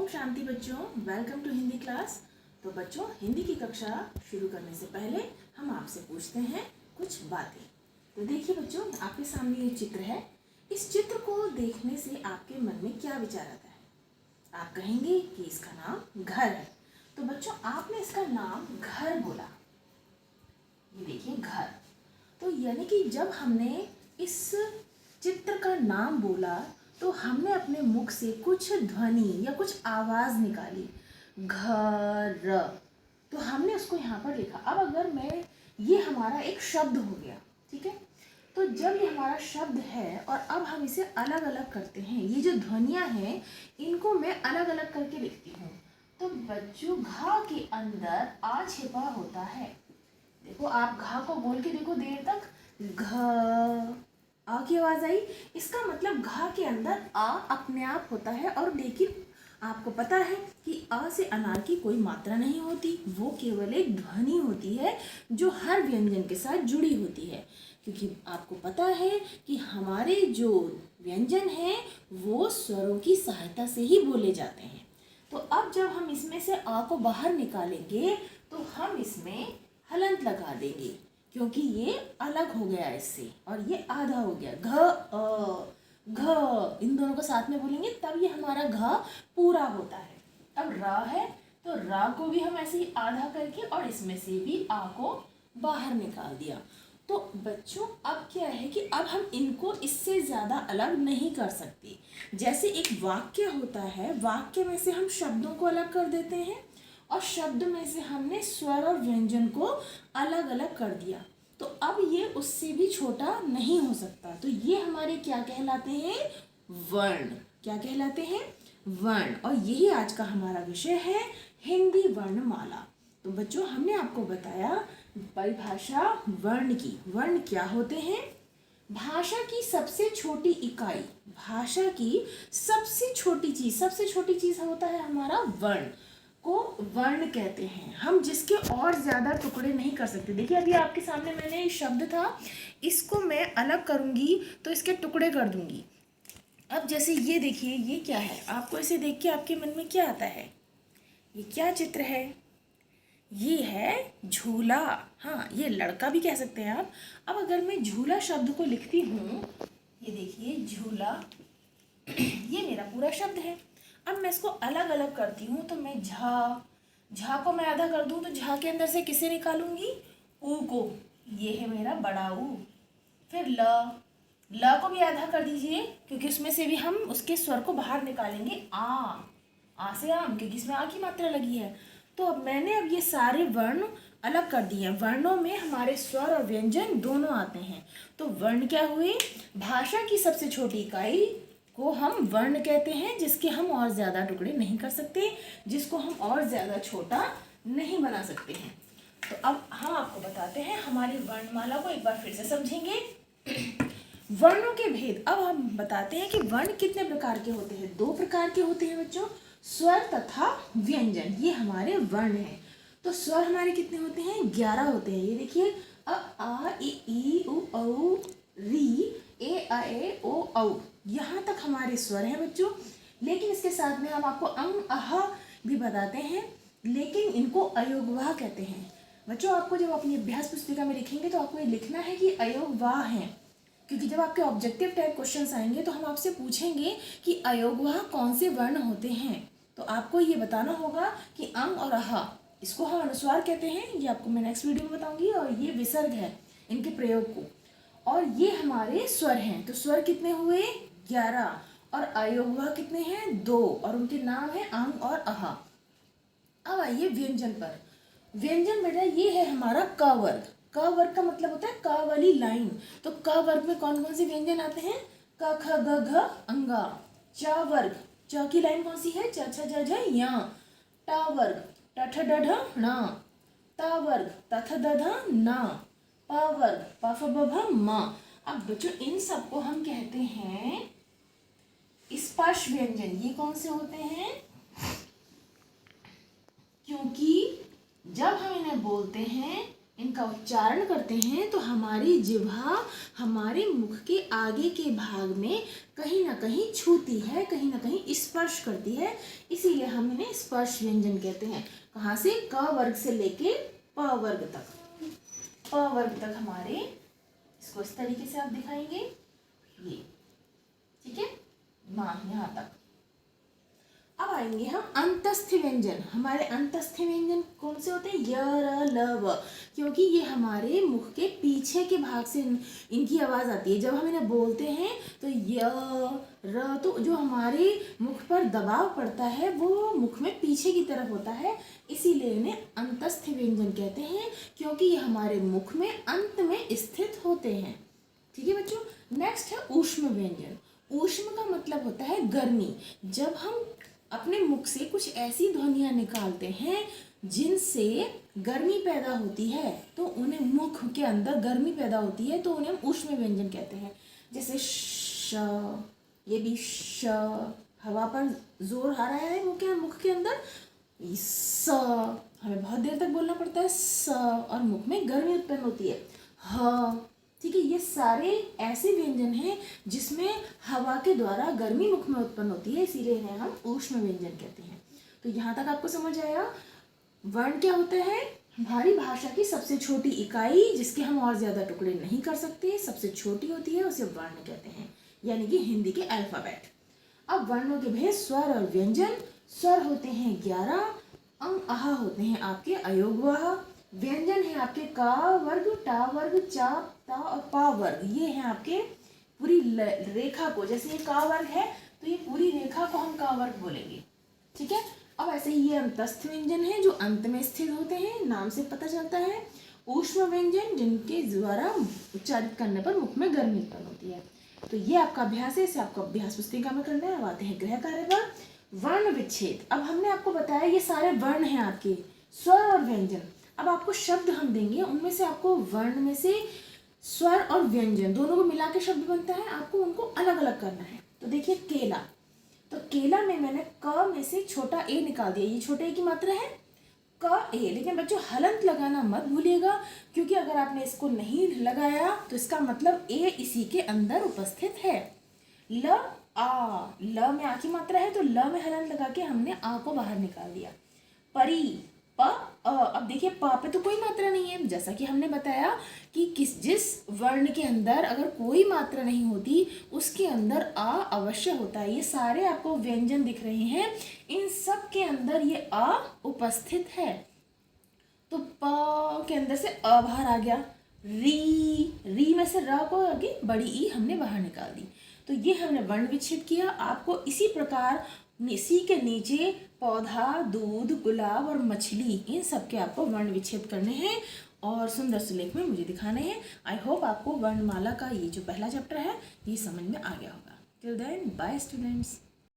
ओम शांति बच्चों, welcome to Hindi class. तो बच्चों, हिंदी की कक्षा शुरू करने से पहले हम आपसे पूछते हैं कुछ बातें। तो देखिए बच्चों, आपके सामने ये चित्र है। इस चित्र को देखने से आपके मन में क्या विचार आता है? आप कहेंगे कि इसका नाम घर है। तो बच्चों, आपने इसका नाम घर बोला। ये देखिए घर। तो यानी कि जब हमने इस चित्र का नाम बोला तो हमने अपने मुख से कुछ ध्वनि या कुछ आवाज़ निकाली, घर। तो हमने उसको यहाँ पर लिखा। अब अगर मैं, ये हमारा एक शब्द हो गया, ठीक है। तो जब ये हमारा शब्द है और अब हम इसे अलग अलग करते हैं, ये जो ध्वनियाँ हैं इनको मैं अलग अलग करके लिखती हूँ। तो बच्चों, घा के अंदर आ छिपा होता है। देखो, आप घा को बोल के देखो देर तक, घ, आ की आवाज आई। इसका मतलब घा के अंदर आ अपने आप होता है। और लेकिन आपको पता है कि आ से अनार की कोई मात्रा नहीं होती, वो केवल एक ध्वनि होती है जो हर व्यंजन के साथ जुड़ी होती है। क्योंकि आपको पता है कि हमारे जो व्यंजन हैं वो स्वरों की सहायता से ही बोले जाते हैं। तो अब जब हम इसमें से आ को बाहर निकालेंगे तो हम इसमें हलंत लगा देंगे, क्योंकि ये अलग हो गया इससे और ये आधा हो गया। घ, इन दोनों को साथ में बोलेंगे तब ये हमारा घ पूरा होता है। अब रा है तो रा को भी हम ऐसे ही आधा करके और इसमें से भी आ को बाहर निकाल दिया। तो बच्चों, अब क्या है कि अब हम इनको इससे ज़्यादा अलग नहीं कर सकते। जैसे एक वाक्य होता है, वाक्य में से हम शब्दों को अलग कर देते हैं और शब्द में से हमने स्वर और व्यंजन को अलग अलग कर दिया। तो अब ये उससे भी छोटा नहीं हो सकता। तो ये हमारे क्या कहलाते हैं? वर्ण। क्या कहलाते हैं? वर्ण। और यही आज का हमारा विषय है, हिंदी वर्णमाला। तो बच्चों, हमने आपको बताया परिभाषा वर्ण की। वर्ण क्या होते हैं? भाषा की सबसे छोटी इकाई, भाषा की सबसे छोटी चीज होता है हमारा वर्ण, को वर्ण कहते हैं। हम जिसके और ज़्यादा टुकड़े नहीं कर सकते। देखिए, अभी आपके सामने मैंने शब्द था, इसको मैं अलग करूँगी तो इसके टुकड़े कर दूँगी। अब जैसे ये देखिए, ये क्या है? आपको इसे देख के आपके मन में क्या आता है? ये क्या चित्र है? ये है झूला। हाँ, ये लड़का भी कह सकते हैं आप। अब अगर मैं झूला शब्द को लिखती हूँ, ये देखिए झूला, ये मेरा पूरा शब्द है। अब मैं इसको अलग अलग करती हूँ तो मैं झा को मैं आधा कर दूँ तो झा के अंदर से किसे निकालूंगी? ऊ को। ये है मेरा बड़ा ऊ। फिर ल को भी आधा कर दीजिए, क्योंकि उसमें से भी हम उसके स्वर को बाहर निकालेंगे। आ से आम, क्योंकि इसमें आ की मात्रा लगी है। तो अब मैंने ये सारे वर्ण अलग कर दिए हैं। वर्णों में हमारे स्वर और व्यंजन दोनों आते हैं। तो वर्ण क्या हुए? भाषा की सबसे छोटी इकाई को हम वर्ण कहते हैं, जिसके हम और ज़्यादा टुकड़े नहीं कर सकते, जिसको हम और ज़्यादा छोटा नहीं बना सकते हैं। तो अब हम आपको बताते हैं, हमारी वर्णमाला को एक बार फिर से समझेंगे। वर्णों के भेद। अब हम बताते हैं कि वर्ण कितने प्रकार के होते हैं। 2 प्रकार के होते हैं बच्चों, स्वर तथा व्यंजन। ये हमारे वर्ण हैं। तो स्वर हमारे कितने होते हैं? 11 होते हैं। ये देखिए, अ, आ, ई, उ, औ, री, ए, आ, ए, ओ, औ। यहाँ तक हमारे स्वर हैं बच्चों। लेकिन इसके साथ में हम आपको अंग, अह भी बताते हैं, लेकिन इनको अयोगवाह कहते हैं। बच्चों, आपको जब अपनी अभ्यास पुस्तिका में लिखेंगे तो आपको ये लिखना है कि अयोगवाह हैं, क्योंकि जब आपके ऑब्जेक्टिव टाइप क्वेश्चंस आएंगे तो हम आपसे पूछेंगे कि अयोगवाह कौन से वर्ण होते हैं। तो आपको ये बताना होगा कि अंग और अह, इसको हम अनुस्वार कहते हैं। ये आपको मैं नेक्स्ट वीडियो में बताऊंगी। और ये विसर्ग है, इनके प्रयोग को। और ये हमारे स्वर हैं। तो स्वर कितने हुए? 11। और अयोगवाह कितने हैं? 2। और उनके नाम है अंग और अह। अब आइए व्यंजन पर। व्यंजन बेटा, ये है हमारा क वर्ग। क वर्ग का मतलब होता है क वाली लाइन। तो क वर्ग में कौन कौन से व्यंजन आते हैं? क, ख, ग, घ, अंगा। च वर्ग, च की लाइन कौन सी है? च, छ, ज, झ, य। ट वर्ग, ट, ठ, ड, ढ, ण। त वर्ग, त, थ, द, ध, न। प वर्ग, प, फ, ब, भ, म। अब बच्चों, इन सबको हम कहते हैं स्पर्श व्यंजन। ये कौन से होते हैं? क्योंकि जब हम इन्हें बोलते हैं, इनका उच्चारण करते हैं तो हमारी जिह्वा हमारे मुख के आगे के भाग में कहीं ना कहीं छूती है, कहीं ना कहीं स्पर्श करती है, इसीलिए हम इन्हें स्पर्श व्यंजन कहते हैं। कहाँ से? क वर्ग से लेके प वर्ग तक। प वर्ग तक हमारे, इसको इस तरीके से आप दिखाएंगे, ये ठीक है, यहाँ तक। अब आएंगे हम अंतस्थ व्यंजन। हमारे अंतस्थ व्यंजन कौन से होते हैं? य, र, ल, व, क्योंकि ये हमारे मुख के पीछे के भाग से इनकी आवाज़ आती है। जब हम इन्हें बोलते हैं तो य, र, तो जो हमारे मुख पर दबाव पड़ता है वो मुख में पीछे की तरफ होता है, इसीलिए इन्हें अंतस्थ व्यंजन कहते हैं, क्योंकि ये हमारे मुख में अंत में स्थित होते हैं। ठीक है बच्चों। नेक्स्ट है ऊष्म व्यंजन। ऊष्म का मतलब होता है गर्मी। जब हम अपने मुख से कुछ ऐसी ध्वनियाँ निकालते हैं जिनसे गर्मी पैदा होती है, तो उन्हें मुख के अंदर गर्मी पैदा होती है, तो उन्हें हम ऊष्म व्यंजन कहते हैं। जैसे श, ये भी श, हवा पर जोर आ रहा है मुख के अंदर। स, हमें बहुत देर तक बोलना पड़ता है स, और मुख में गर्मी उत्पन्न होती है। ह, ठीक है, ये सारे ऐसे व्यंजन हैं जिसमें हवा के द्वारा गर्मी मुख में उत्पन्न होती है, इसीलिए इन्हें हम ऊष्म व्यंजन कहते हैं। तो यहाँ तक आपको समझ आया। वर्ण क्या होता है? हमारी भाषा की सबसे छोटी इकाई, जिसके हम और ज़्यादा टुकड़े नहीं कर सकते, सबसे छोटी होती है, उसे वर्ण कहते हैं, यानी कि हिंदी के अल्फ़ाबेट। अब वर्णों के भेद स्वर और व्यंजन। स्वर होते हैं 11, अंग आह होते हैं आपके अयोगवाह, व्यंजन है आपके का वर्ग, टा वर्ग, चा, ता और पा वर्ग। ये हैं आपके पूरी रेखा को, जैसे ये का वर्ग है तो ये पूरी रेखा को हम का वर्ग बोलेंगे। ठीक है। अब ऐसे ही ये अंतस्थ व्यंजन है जो अंत में स्थित होते हैं, नाम से पता चलता है। ऊष्म व्यंजन जिनके द्वारा उच्चारित करने पर मुख में गर्मी उत्पन्न होती है। तो ये आपका अभ्यास है, इसे आपको अभ्यास पुस्तिका में करना है। अब आते हैं गृह कार्य पर। वर्ण विच्छेद। अब हमने आपको बताया ये सारे वर्ण हैं आपके, स्वर और व्यंजन। अब आपको शब्द हम देंगे, उनमें से आपको वर्ण में से स्वर और व्यंजन दोनों को मिला के शब्द बनता है, आपको उनको अलग अलग करना है। तो देखिए केला, तो केला में मैंने क में से छोटा ए निकाल दिया, ये छोटे ए की मात्रा है क ए। लेकिन बच्चों हलंत लगाना मत भूलिएगा, क्योंकि अगर आपने इसको नहीं लगाया तो इसका मतलब ए इसी के अंदर उपस्थित है। ल आ, ल में आ की मात्रा है तो ल में हलंत लगा के हमने आ को बाहर निकाल दिया। परी, प, अब देखिए प पे तो कोई मात्रा नहीं है, जैसा कि हमने बताया कि जिस वर्ण के अंदर अगर कोई मात्रा नहीं होती उसके अंदर आ अवश्य होता है। ये सारे आपको व्यंजन दिख रहे हैं, इन सब के अंदर ये आ उपस्थित है। तो प के अंदर से अ बाहर आ गया, री में से र को आगे बड़ी ई हमने बाहर निकाल दी। तो ये हमने वर्ण विच्छेद किया। आपको इसी प्रकार इसी के नीचे पौधा, दूध, गुलाब और मछली, इन सब के आपको वर्ण विच्छेद करने हैं और सुंदर सुलेख में मुझे दिखाने हैं। आई होप आपको वर्णमाला का ये जो पहला चैप्टर है ये समझ में आ गया होगा। Till then bye students.